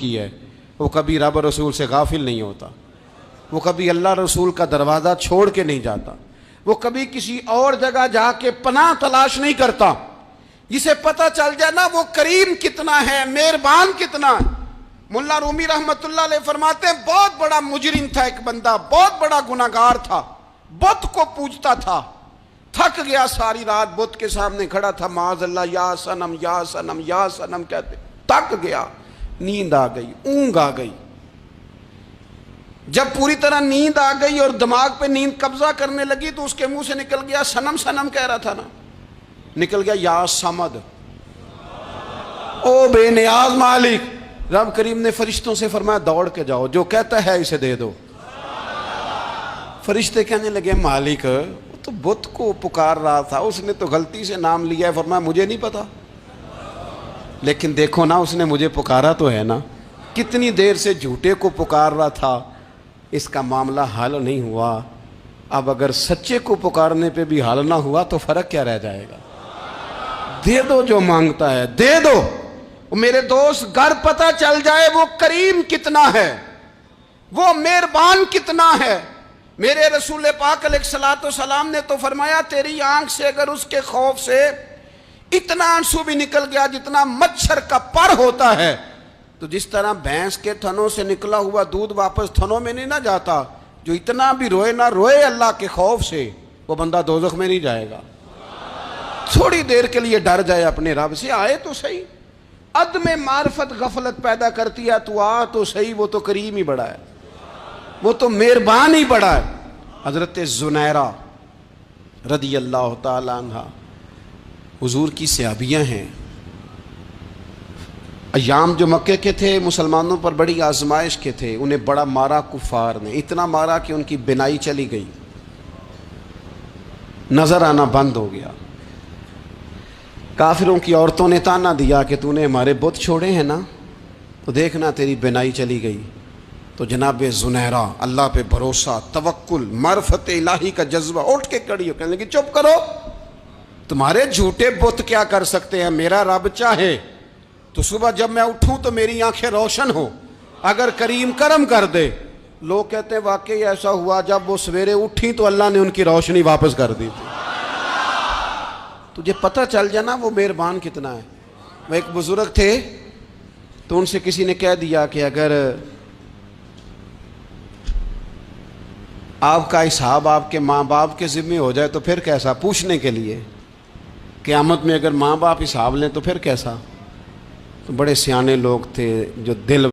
की है, वो कभी रब रसूल से गाफिल नहीं होता, वो कभी अल्लाह रसूल का दरवाज़ा छोड़ के नहीं जाता, वो कभी किसी और जगह जाके पनाह तलाश नहीं करता। जिसे पता चल जाए ना वो करीम कितना है, मेहरबान कितना है। मुल्ला रूमी रहमतुल्लाह अलैह फरमाते हैं, बहुत बड़ा मुजरिम था एक बंदा, बहुत बड़ा गुनाहगार था, बुत को पूजता था, थक गया, सारी रात बुत के सामने खड़ा था, माज़अल्लाह या सनम या सनम या सनम कहते, थक गया, नींद आ गई, ऊंघ आ गई। जब पूरी तरह नींद आ गई और दिमाग पे नींद कब्जा करने लगी तो उसके मुंह से निकल गया, सनम सनम कह रहा था ना, निकल गया या समद, ओ बेनियाज मालिक। रब करीम ने फरिश्तों से फरमाया दौड़ के जाओ, जो कहता है इसे दे दो। फरिश्ते कहने लगे मालिक तो बुत को पुकार रहा था, उसने तो गलती से नाम लिया है। फरमाया मुझे नहीं पता, लेकिन देखो ना उसने मुझे पुकारा तो है ना, कितनी देर से झूठे को पुकार रहा था, इसका मामला हल नहीं हुआ। अब अगर सच्चे को पुकारने पे भी हल ना हुआ तो फर्क क्या रह जाएगा। दे दो जो मांगता है, दे दो। मेरे दोस्त घर पता चल जाए वो करीम कितना है, वो मेहरबान कितना है। मेरे रसूल पाक अलैहिस्सलाम ने तो फरमाया तेरी आंख से अगर उसके खौफ से इतना आंसू भी निकल गया जितना मच्छर का पर होता है, तो जिस तरह भैंस के थनों से निकला हुआ दूध वापस थनों में नहीं ना जाता, जो इतना भी रोए ना रोए अल्लाह के खौफ से, वो बंदा दोज़ख में नहीं जाएगा। थोड़ी देर के लिए डर जाए अपने रब से, आए तो सही। अदम मार्फत गफलत पैदा करती है, तू आ तो सही, वो तो करीम ही बड़ा है, वो तो मेहरबान ही बड़ा है। हजरत जुनैरा रदी अल्लाह ताला अन्हा हुजूर की सहाबियाँ हैं। अय्याम जो मक्के के थे मुसलमानों पर बड़ी आजमाइश के थे, उन्हें बड़ा मारा कुफार ने, इतना मारा कि उनकी बिनाई चली गई, नजर आना बंद हो गया। काफिरों की औरतों ने ताना दिया कि तूने हमारे बुत छोड़े हैं ना, तो देखना तेरी बिनाई चली गई। तो जनाब जुनैरा अल्लाह पे भरोसा, तवक्कुल, मार्फत इलाही का जज्बा, उठ के खड़ी हो, कहने लगी चुप करो, तुम्हारे झूठे बुत क्या कर सकते हैं। मेरा रब चाहे तो सुबह जब मैं उठूं तो मेरी आंखें रोशन हो, अगर करीम करम कर दे। लोग कहते हैं वाकई ऐसा हुआ, जब वो सवेरे उठी तो अल्लाह ने उनकी रोशनी वापस कर दी थी। तुझे पता चल जाए ना वो मेहरबान कितना है। वह एक बुजुर्ग थे, तो उनसे किसी ने कह दिया कि अगर आपका हिसाब आपके माँ बाप के ज़िम्मे हो जाए तो फिर कैसा, पूछने के लिए क़यामत में अगर माँ बाप हिसाब लें तो फिर कैसा। तो बड़े सियाने लोग थे जो दिल